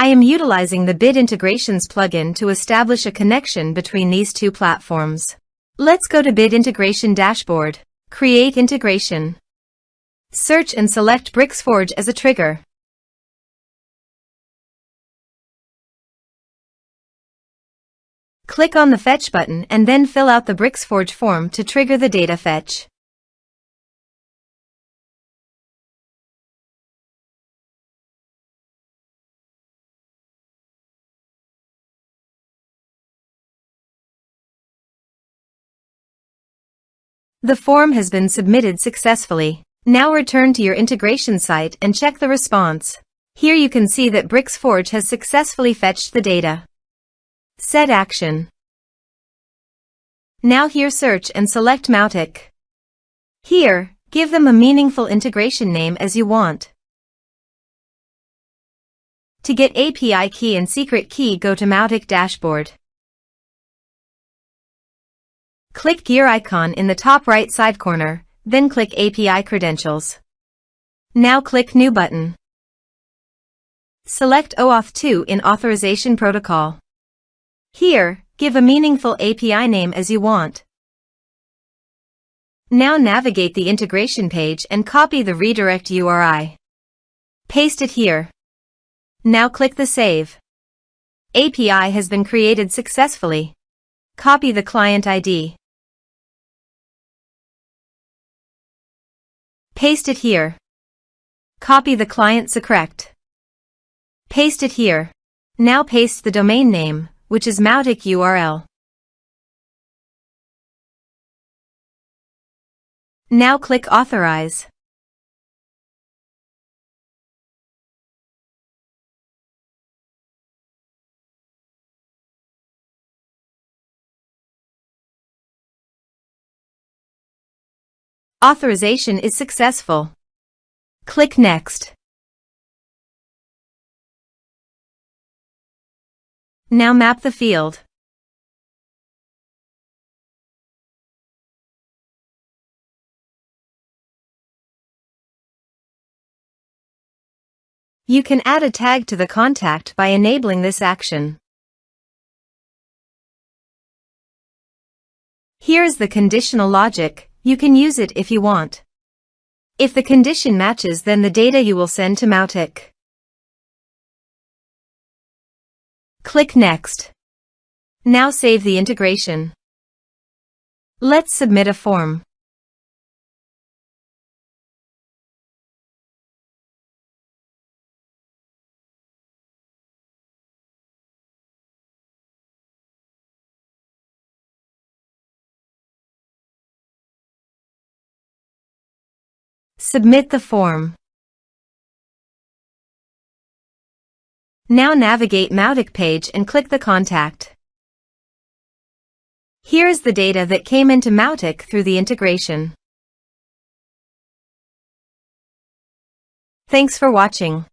I am utilizing the Bid Integrations plugin to establish a connection between these two platforms. Let's go to Bid Integration Dashboard. Create Integration. Search and select Bricksforge as a trigger. Click on the Fetch button and then fill out the Bricksforge form to trigger the data fetch. The form has been submitted successfully. Now return to your integration site and check the response. Here you can see that Bricksforge has successfully fetched the data. Set action. Now here search and select Mautic. Here, give them a meaningful integration name as you want. To get API key and secret key, go to Mautic dashboard. Click gear icon in the top right side corner, then click API credentials. Now click New button. Select OAuth 2 in Authorization Protocol. Here, give a meaningful API name as you want. Now navigate the integration page and copy the redirect URI. Paste it here. Now click the Save. API has been created successfully. Copy the client ID. Paste it here. Copy the client secret. Paste it here. Now paste the domain name, which is Mautic URL. Now click Authorize. Authorization is successful. Click Next. Now map the field. You can add a tag to the contact by enabling this action. Here is the conditional logic. You can use it if you want. If the condition matches, then the data you will send to Mautic. Click Next. Now save the integration. Let's submit a form. Submit the form. Now navigate Mautic page and click the contact. Here is the data that came into Mautic through the integration. Thanks for watching.